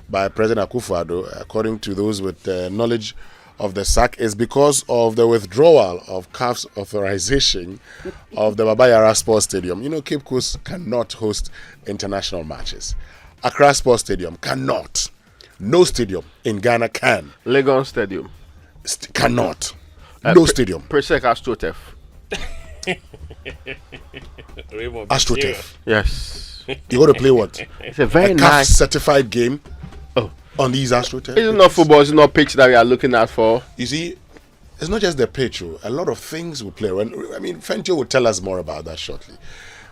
by President Akufo-Addo, according to those with knowledge of the sack, is because of the withdrawal of CAF's authorization of the Baba Yara Sports Stadium. You know, Cape Coast cannot host international matches. Accra Sports Stadium cannot. No stadium in Ghana can. Legon Stadium cannot. No stadium. Presec AstroTurf. AstroTurf. Yes. You got to play what? It's a very CAF nice certified game. On these AstroTurf. It's not football. It's not pitch that we are looking at for. You see, it's not just the pitch. A lot of things will play. Fentio will tell us more about that shortly.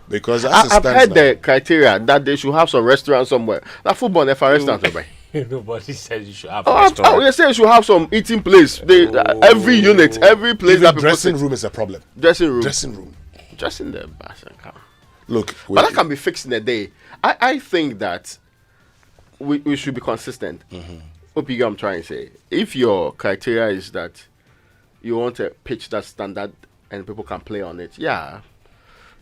Because I've heard the criteria that they should have some restaurant somewhere. That football never restaurant. Nobody says you should have a restaurant. They say you should have some eating place. Every unit, every place. Even that dressing room is a problem. Dressing room. Dressing the Look, but that can be fixed in a day. I think that we should be consistent. What I'm trying to say, if your criteria is that you want to pitch that standard and people can play on it, yeah.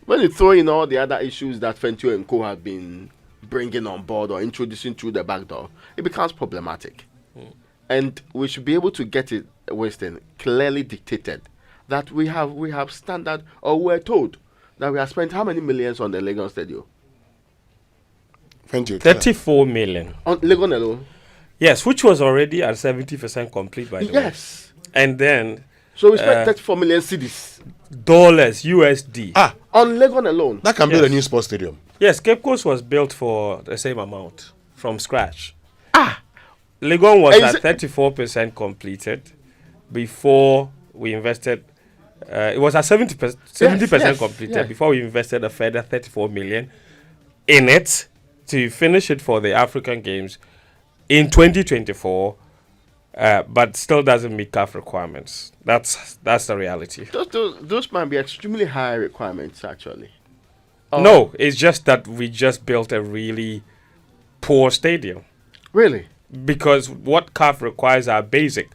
When you throw in all the other issues that Fentio and Co have been bringing on board or introducing through the back door, it becomes problematic. And we should be able to get it, Winston, clearly dictated that we have standard, or we're told that we have spent how many millions on the Legon Stadium? 34 million. On Legon alone? Yes, which was already at 70% complete by the way. Yes. And then... So we spent 34 million cedis. Dollars, USD. On Legon alone. That can build a new sports stadium. Yes, Cape Coast was built for the same amount from scratch. Legon was at 34% completed before we invested. It was at 70% completed before we invested a further 34 million in it to finish it for the African Games in 2024, but still doesn't meet CAF requirements. That's the reality. Those might be extremely high requirements, actually. No, it's just that we just built a really poor stadium. Really? Because what CAF requires are basic.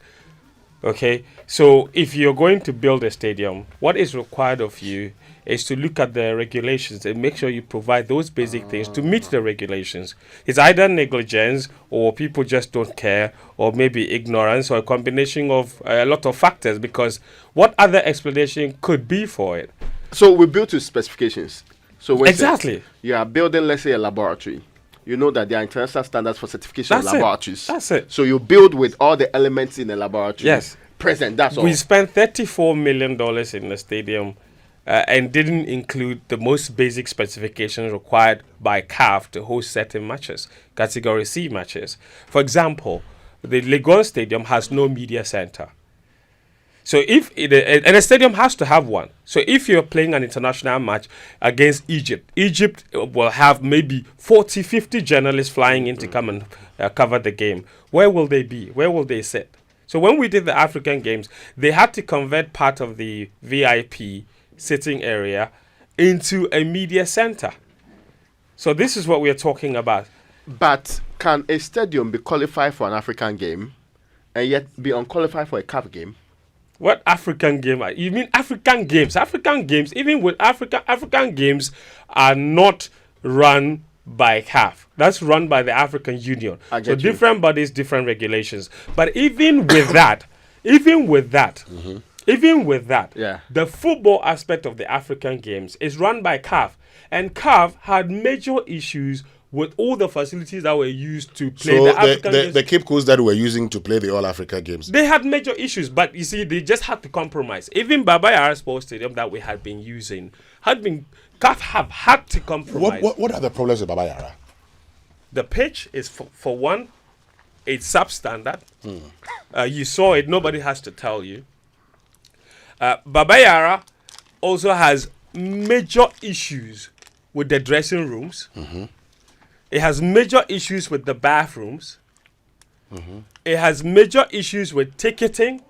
Okay, so if you're going to build a stadium, what is required of you is to look at the regulations and make sure you provide those basic things to meet the regulations. It's either negligence or people just don't care, or maybe ignorance, or a combination of a lot of factors, because what other explanation could be for it? So we built to specifications. So exactly. You are building, let's say, a laboratory. You know that there are international standards for certification of laboratories. That's it. So you build with all the elements in the laboratory. Yes. Present, that's all. We spent $34 million in the stadium and didn't include the most basic specifications required by CAF to host certain matches, Category C matches. For example, the Legon Stadium has no media center. So and a stadium has to have one. So if you're playing an international match against Egypt will have maybe 40, 50 journalists flying in to come and cover the game. Where will they be? Where will they sit? So when we did the African Games, they had to convert part of the VIP sitting area into a media center. So this is what we are talking about. But can a stadium be qualified for an African game and yet be unqualified for a CAF game? What African game? You mean African Games? African Games, even with African Games are not run by CAF. That's run by the African Union. So different bodies, different regulations. But even with that, the football aspect of the African Games is run by CAF. And CAF had major issues with all the facilities that were used to play the African Games. The Cape Coast that were using to play the All Africa Games. They had major issues, but you see, they just had to compromise. Even Baba Yara Sports Stadium that we had been using CAF have had to compromise. What are the problems with Baba Yara? The pitch is, for one, it's substandard. You saw it, nobody has to tell you. Baba Yara also has major issues with the dressing rooms. It has major issues with the bathrooms. It has major issues with ticketing.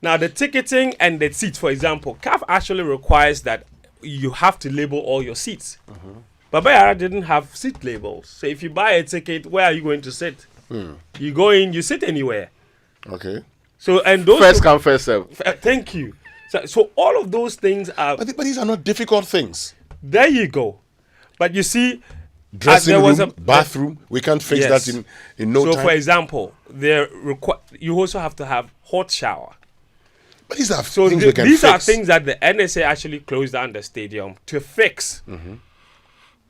Now, the ticketing and the seats, for example, CAF actually requires that you have to label all your seats. Baba Yara didn't have seat labels. So if you buy a ticket, where are you going to sit? You go in, you sit anywhere. Okay. So and those first come, first serve. Thank you. So all of those things are... But these are not difficult things. There you go. But you see... dressing there was room, bathroom. We can't fix Yes. that in no so, time. for example, you also have to have hot shower. But these are So things we can these are fix. things that the NSA actually closed down the stadium to fix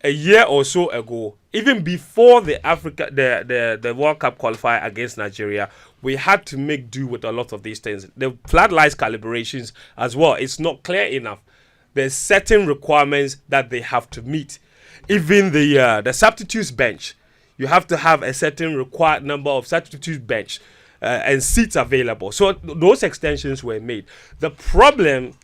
a year or so ago. Even before the World Cup qualifier against Nigeria, we had to make do with a lot of these things. The floodlights calibrations as well. It's not clear enough. There's certain requirements that they have to meet. Even the substitutes bench, you have to have a certain required number of substitutes bench and seats available. So those extensions were made. The problem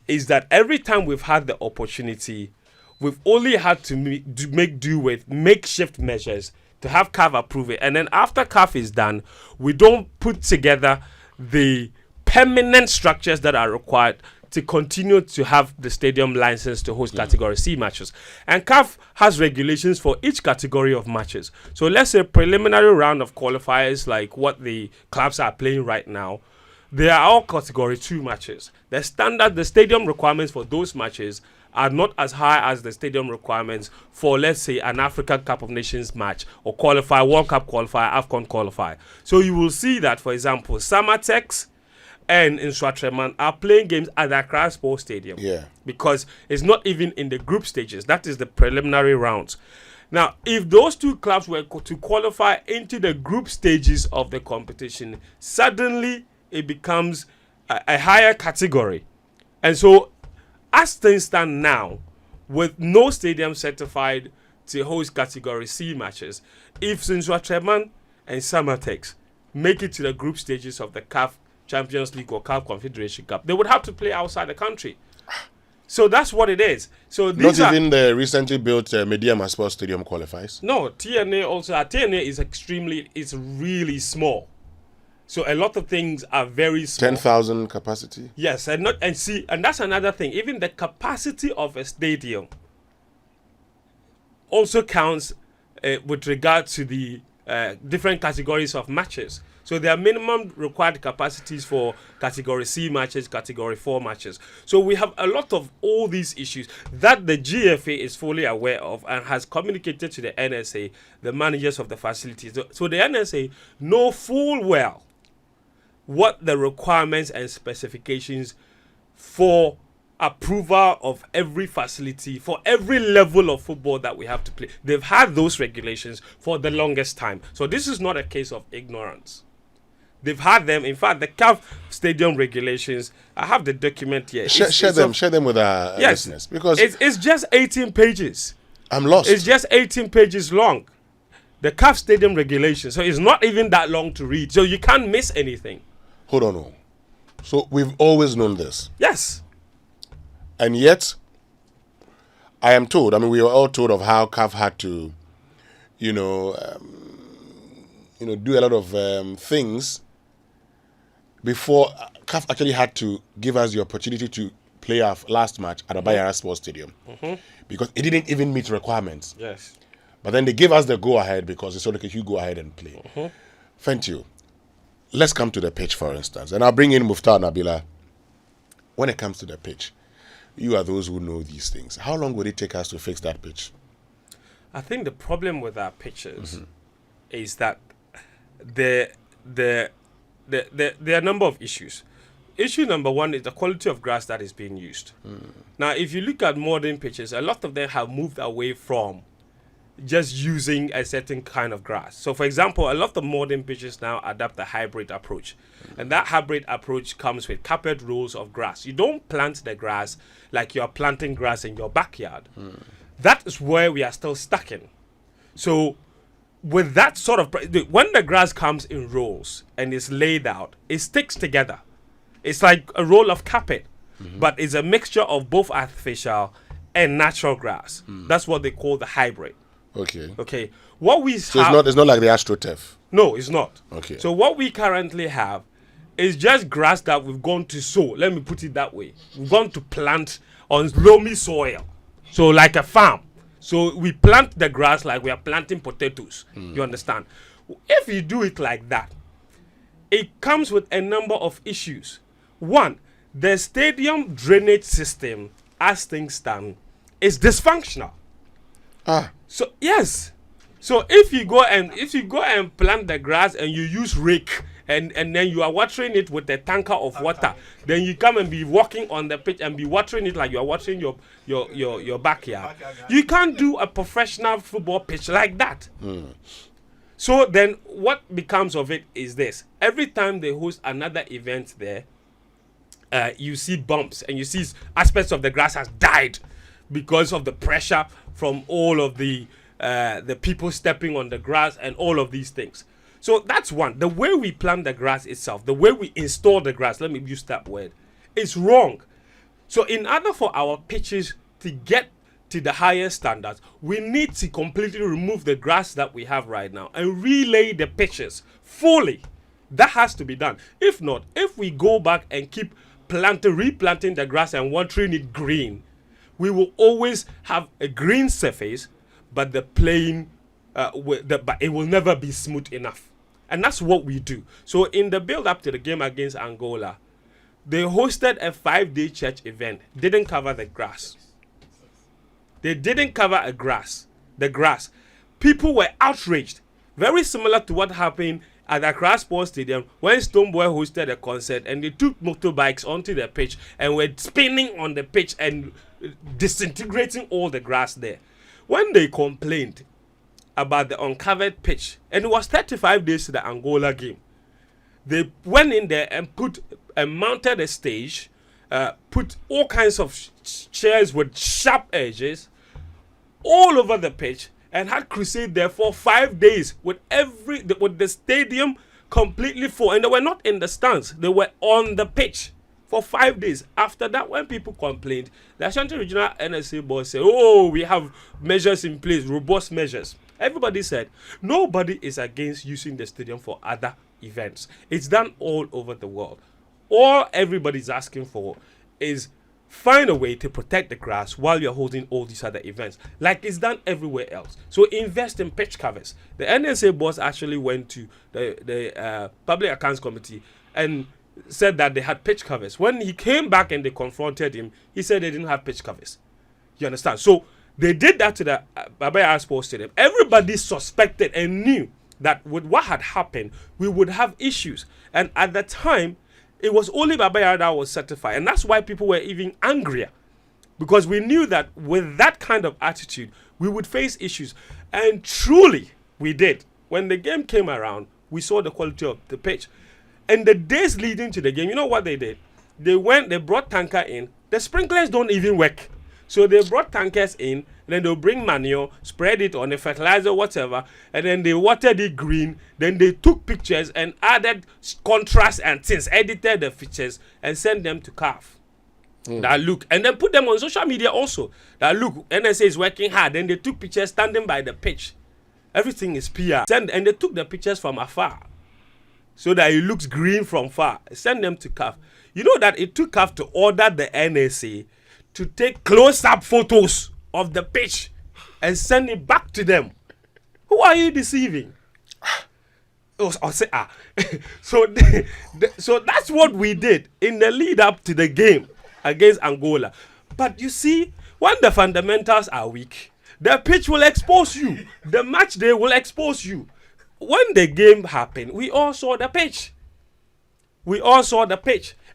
is that every time we've had the opportunity, we've only had to make do with makeshift measures to have CAF approve it. And then after CAF is done, we don't put together the permanent structures that are required to continue to have the stadium license to host Category C matches. And CAF has regulations for each category of matches. So let's say preliminary round of qualifiers like what the clubs are playing right now, they are all Category 2 matches. The stadium requirements for those matches are not as high as the stadium requirements for, let's say, an African Cup of Nations match or World Cup qualifier, AFCON qualifier. So you will see that, for example, Samatex and Nswatreman are playing games at Accra Sports Stadium. Yeah. Because it's not even in the group stages. That is the preliminary rounds. Now, if those two clubs were to qualify into the group stages of the competition, suddenly it becomes a higher category. And so, as things stand now, with no stadium certified to host Category C matches, if Nswatreman and Samatex make it to the group stages of the CAF Champions League or CAF Confederation Cup, they would have to play outside the country. So that's what it is. So these Not even the recently built Mediama Sports Stadium qualifies. No, TNA also. TNA is really small. So a lot of things are very small. 10,000 capacity. Yes, and that's another thing. Even the capacity of a stadium also counts with regard to the different categories of matches. So there are minimum required capacities for Category C matches, Category 4 matches. So we have a lot of all these issues that the GFA is fully aware of and has communicated to the NSA, the managers of the facilities. So the NSA know full well what the requirements and specifications for approval of every facility for every level of football that we have to play. They've had those regulations for the longest time. So this is not a case of ignorance. They've had them. In fact, the CAF stadium regulations, I have the document here. Share them with our listeners. Because it's just 18 pages. I'm lost. It's just 18 pages long. The CAF stadium regulations. So it's not even that long to read. So you can't miss anything. Hold on. So we've always known this. Yes. And yet, I am told, we were all told of how CAF had to, do a lot of things before CAF actually had to give us the opportunity to play our last match at Abayara Sports Stadium. Because it didn't even meet requirements. Yes. But then they gave us the go-ahead because they said, okay, you go ahead and play. Thank you. Let's come to the pitch, for instance. And I'll bring in Muftar Nabila. When it comes to the pitch, you are those who know these things. How long would it take us to fix that pitch? I think the problem with our pitches is that there are a number of issues. Issue number one is the quality of grass that is being used. Now, if you look at modern pitches, a lot of them have moved away from just using a certain kind of grass. So, for example, a lot of modern pitches now adapt a hybrid approach. And that hybrid approach comes with carpet rows of grass. You don't plant the grass like you're planting grass in your backyard. That is where we are still stuck in. So, with that sort of... when the grass comes in rolls and is laid out, it sticks together. It's like a roll of carpet. But it's a mixture of both artificial and natural grass. That's what they call the hybrid. Okay. What we have... It's not like the AstroTurf. No, it's not. Okay. So what we currently have is just grass that we've gone to sow. Let me put it that way. We've gone to plant on loamy soil. So like a farm. So we plant the grass like we are planting potatoes. You understand? If you do it like that, it comes with a number of issues. One, the stadium drainage system, as things stand, is dysfunctional. So yes. So if you go and plant the grass and you use rake and then you are watering it with a tanker of water, then you come and be walking on the pitch and be watering it like you are watering your backyard. You can't do a professional football pitch like that. So then what becomes of it is this. Every time they host another event there, you see bumps and you see aspects of the grass has died because of the pressure from all of the people stepping on the grass and all of these things. So that's one. The way we plant the grass itself, the way we install the grass, let me use that word, is wrong. So in order for our pitches to get to the highest standards, we need to completely remove the grass that we have right now and relay the pitches fully. That has to be done. If not, if we go back and keep replanting the grass and watering it green, we will always have a green surface, but the playing, but it will never be smooth enough. And that's what we do. So in the build-up to the game against Angola, they hosted a 5-day church event. Didn't cover the grass. They didn't cover the grass. People were outraged. Very similar to what happened at Accra Sports Stadium when Stoneboy hosted a concert and they took motorbikes onto the pitch and were spinning on the pitch and disintegrating all the grass there. When they complained about the uncovered pitch, and it was 35 days to the Angola game, they went in there and mounted a stage, put all kinds of chairs with sharp edges all over the pitch, and had crusade there for 5 days with the stadium completely full. And they were not in the stands, they were on the pitch for 5 days. After that, when people complained, the Ashanti Regional NSA boss said, oh, we have measures in place, robust measures. Everybody said, nobody is against using the stadium for other events. It's done all over the world. All everybody's asking for is find a way to protect the grass while you're holding all these other events, like it's done everywhere else. So invest in pitch covers. The NSA boss actually went to the Public Accounts Committee and said that they had pitch covers. When he came back and they confronted him, he said they didn't have pitch covers. You understand? So they did that to the Baba Yara Sports Stadium. Everybody suspected and knew that with what had happened, we would have issues. And at the time, it was only Baba Yara that was certified. And that's why people were even angrier. Because we knew that with that kind of attitude, we would face issues. And truly, we did. When the game came around, we saw the quality of the pitch. And the days leading to the game, you know what they did? They brought tanker in. The sprinklers don't even work. So they brought tankers in, and then they'll bring manure, spread it on the fertilizer, whatever, and then they watered it green. Then they took pictures and added contrast and things, edited the pictures, and sent them to CAF. That look, and then put them on social media also. That look, NSA is working hard. Then they took pictures standing by the pitch. Everything is PR. And they took the pictures from afar, so that it looks green from far. Send them to CAF. You know that it took CAF to order the NSA to take close-up photos of the pitch and send it back to them. Who are you deceiving? So that's what we did in the lead-up to the game against Angola. But you see, when the fundamentals are weak, the pitch will expose you. The match day will expose you. When the game happened, we all saw the pitch.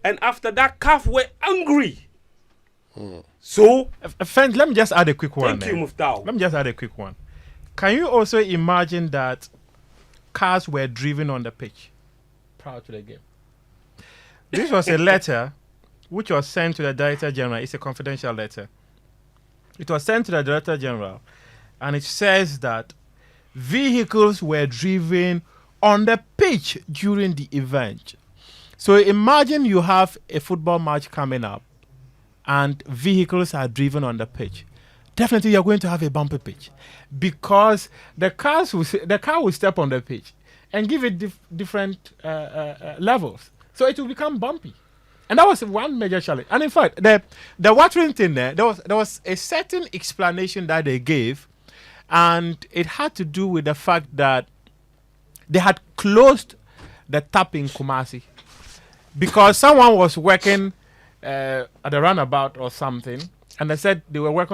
And after that, CAF were angry. So, friend, let me just add a quick one. Thank you, Muftau. Let me just add a quick one. Can you also imagine that cars were driven on the pitch prior to the game? This was a letter which was sent to the Director General. It's a confidential letter. It was sent to the Director General, and it says that vehicles were driven on the pitch during the event. So imagine you have a football match coming up, and vehicles are driven on the pitch. Definitely you're going to have a bumpy pitch, because the car will step on the pitch and give it different levels. So it will become bumpy. And that was one major challenge. And in fact, the watering thing there was a certain explanation that they gave, and it had to do with the fact that they had closed the tap in Kumasi because someone was working at a runabout or something, And they said they were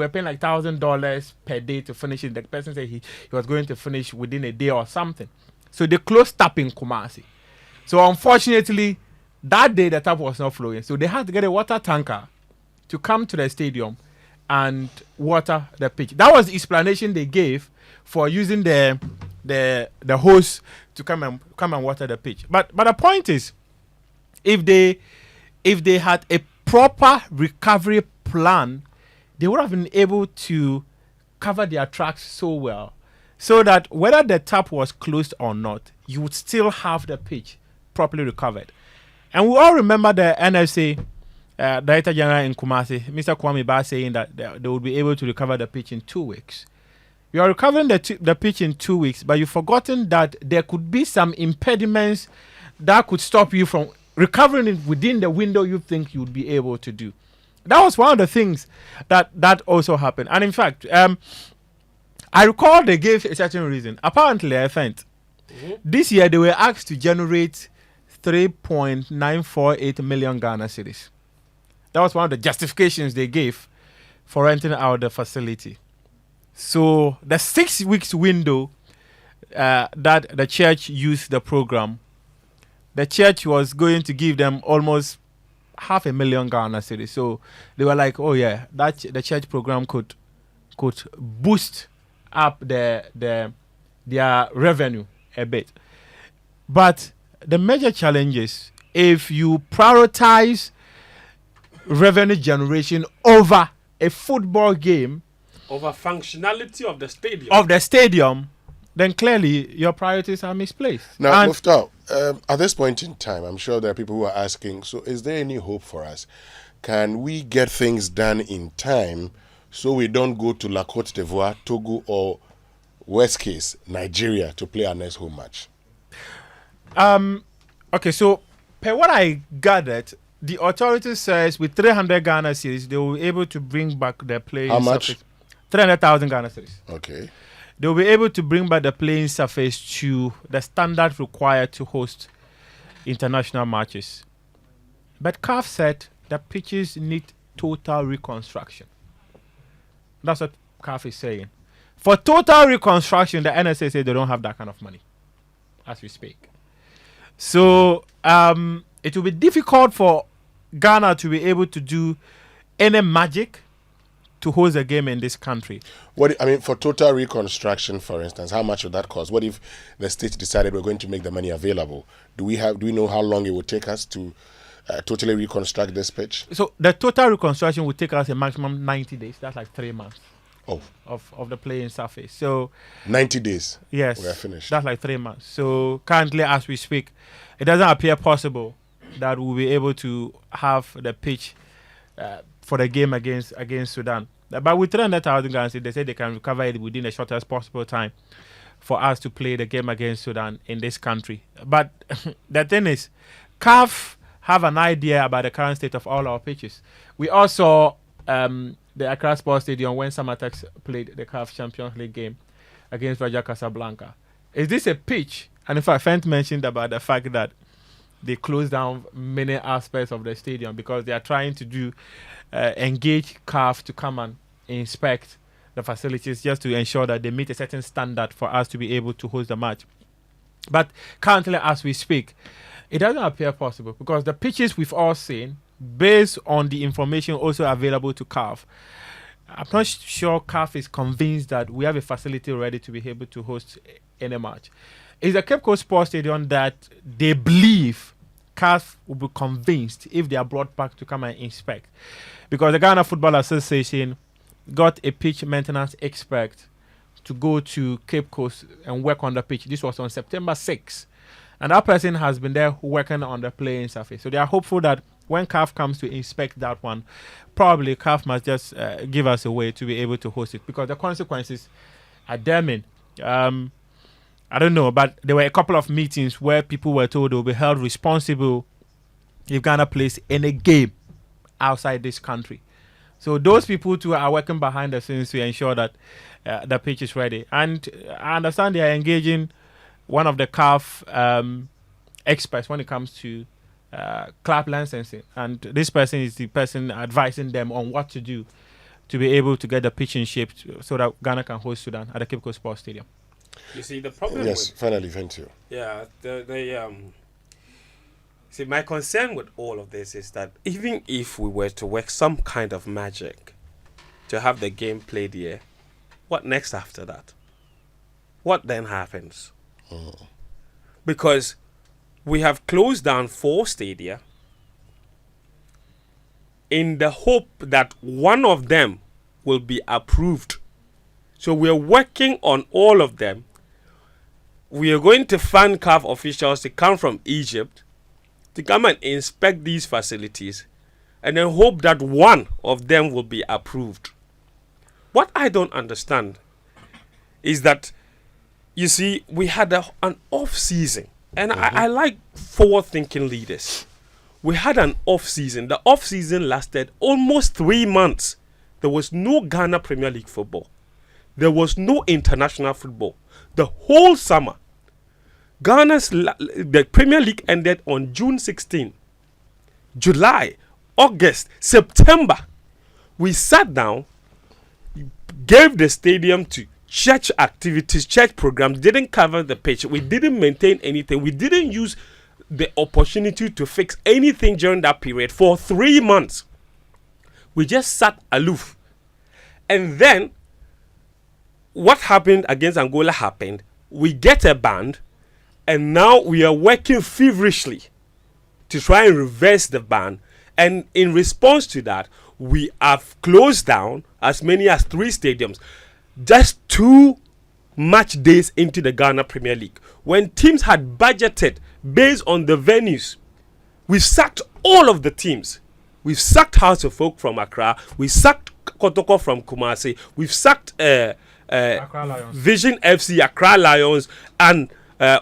paying like $1,000 per day to finish it. The person said he was going to finish within a day or something. So they closed tap in Kumasi. So unfortunately, that day the tap was not flowing. So they had to get a water tanker to come to the stadium and water the pitch. That was the explanation they gave for using the hose to come and water the pitch. But the point is, if they had a proper recovery plan, they would have been able to cover their tracks so well, so that whether the tap was closed or not, you would still have the pitch properly recovered. And we all remember the NSA Director General in Kumasi, Mr. Kwame Ba, saying that they would be able to recover the pitch in 2 weeks. You are recovering the pitch in 2 weeks, but you've forgotten that there could be some impediments that could stop you from recovering it within the window you think you would be able to do. That was one of the things that also happened. And in fact, I recall they gave a certain reason. Apparently, I think this year they were asked to generate 3.948 million Ghana cedis. That was one of the justifications they gave for renting out the facility. So the 6 weeks window that the church used the program, the church was going to give them almost 500,000 Ghana cedis. So they were like, oh yeah, the church program could boost up their revenue a bit. But the major challenge is, if you prioritize revenue generation over a football game, over functionality of the stadium, then clearly your priorities are misplaced. Now, Mufta, at this point in time, I'm sure there are people who are asking, so is there any hope for us? Can we get things done in time so we don't go to La Côte d'Ivoire, Togo, or worst case, Nigeria to play our next home match? Okay, so per what I gathered, the authority says with 300 Ghana cedis, they will be able to bring back the playing How much? surface. 300,000 Ghana cedis. Okay. They'll be able to bring back the playing surface to the standard required to host international matches. But CAF said the pitches need total reconstruction. That's what CAF is saying. For total reconstruction, the NSA said they don't have that kind of money as we speak. So it will be difficult for Ghana to be able to do any magic to host a game in this country. For total reconstruction, for instance, how much would that cost? What if the state decided we're going to make the money available? Do we know how long it would take us to totally reconstruct this pitch? So the total reconstruction would take us a maximum 90 days. That's like 3 months. Oh. Of the playing surface. So 90 days. Yes. We are finished. That's like 3 months. So currently, as we speak, it doesn't appear possible that we'll be able to have the pitch for the game against Sudan. But with 300,000 Ghana cedis, they say they can recover it within the shortest possible time for us to play the game against Sudan in this country. But the thing is, CAF have an idea about the current state of all our pitches. We also the Accra Sports Stadium when Samatex played the CAF Champions League game against Raja Casablanca. Is this a pitch? And in fact, Fent mentioned about the fact that they closed down many aspects of the stadium because they are trying to engage CAF to come and inspect the facilities just to ensure that they meet a certain standard for us to be able to host the match. But currently, as we speak, it doesn't appear possible because the pitches we've all seen, based on the information also available to CAF, I'm not sure CAF is convinced that we have a facility ready to be able to host any match. It's a Cape Coast Sports Stadium that they believe CAF will be convinced if they are brought back to come and inspect. Because the Ghana Football Association got a pitch maintenance expert to go to Cape Coast and work on the pitch. This was on September 6th. And that person has been there working on the playing surface. So they are hopeful that when CAF comes to inspect that one, probably CAF must just give us a way to be able to host it because the consequences are damning. I don't know, but there were a couple of meetings where people were told they will be held responsible if Ghana plays any game outside this country. So those people too are working behind the scenes to ensure that the pitch is ready. And I understand they are engaging one of the CAF experts when it comes to club licensing. And this person is the person advising them on what to do to be able to get the pitch in shape so that Ghana can host Sudan at the Cape Coast Sports Stadium. You see, the problem Yes, with... finally, thank you. Yeah, see, my concern with all of this is that even if we were to work some kind of magic to have the game played here, what next after that? What then happens? Because we have closed down 4 stadia in the hope that one of them will be approved. So we are working on all of them. We are going to fund CAF officials to come from Egypt to come and inspect these facilities and then hope that one of them will be approved. What I don't understand is that, you see, we had an off-season. And I like forward-thinking leaders. We had an off-season. The off-season lasted almost 3 months. There was no Ghana Premier League football. There was no international football. The whole summer. The Premier League ended on June 16. July, August, September. We sat down, gave the stadium to church activities, church programs, didn't cover the pitch. We didn't maintain anything. We didn't use the opportunity to fix anything during that period for 3 months. We just sat aloof. And then what happened against Angola happened. We get a ban, and now we are working feverishly to try and reverse the ban. And in response to that, we have closed down as many as 3 stadiums. Just 2 match days into the Ghana Premier League, when teams had budgeted based on the venues, we've sacked all of the teams. We've sacked House of Folk from Accra. We sacked Kotoko from Kumasi. We've sacked Vision FC, Accra Lions, and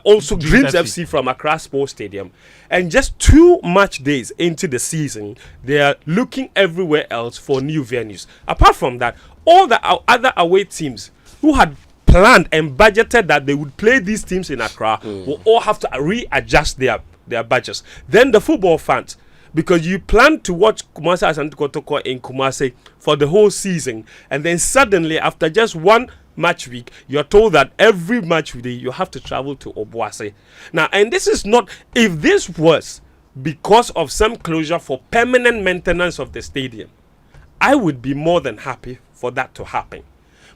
also Dreams FC from Accra Sports Stadium. And just 2 match days into the season, they are looking everywhere else for new venues. Apart from that, all the other away teams who had planned and budgeted that they would play these teams in Accra will all have to readjust their budgets. Then the football fans, because you plan to watch Kumasi Asante Kotoko in Kumasi for the whole season, and then suddenly after just 1 match week, you're told that every match week you have to travel to Obuasi. Now, and this is not, if this was because of some closure for permanent maintenance of the stadium, I would be more than happy for that to happen.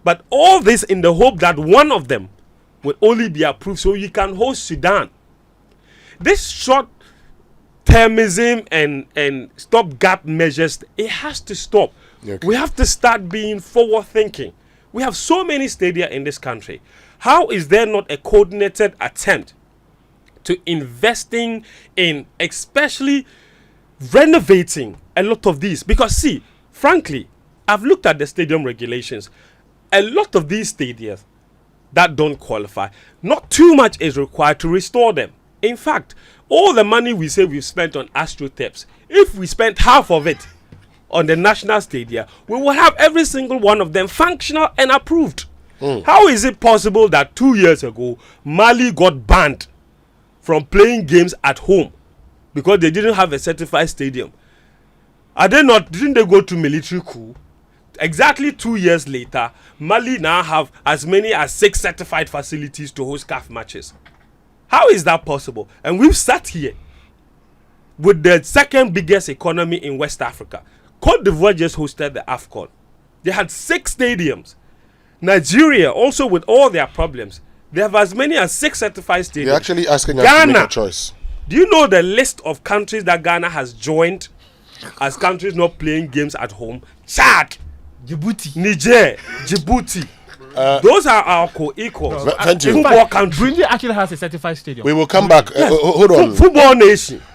But all this in the hope that one of them will only be approved so you can host Sudan. This short-termism and stopgap measures, it has to stop. Okay. We have to start being forward-thinking. We have so many stadia in this country. How is there not a coordinated attempt to investing in, especially renovating a lot of these? Because see, frankly, I've looked at the stadium regulations. A lot of these stadiums that don't qualify, not too much is required to restore them. In fact, all the money we say we've spent on AstroTurfs, if we spent half of it on the national stadia, we will have every single one of them functional and approved. How is it possible that 2 years ago, Mali got banned from playing games at home because they didn't have a certified stadium? Didn't they go to military coup? Exactly 2 years later, Mali now have as many as 6 certified facilities to host CAF matches. How is that possible? And we've sat here with the second biggest economy in West Africa. Côte d'Ivoire just hosted the AFCON. They had 6 stadiums. Nigeria, also with all their problems, they have as many as 6 certified stadiums. They're actually asking us to make a choice. Do you know the list of countries that Ghana has joined as countries not playing games at home? Chad, Djibouti, Niger, Djibouti. Those are our co-equals. Thank you. Football country. Burundi actually has a certified stadium. We will come back. Hold on. Football nation.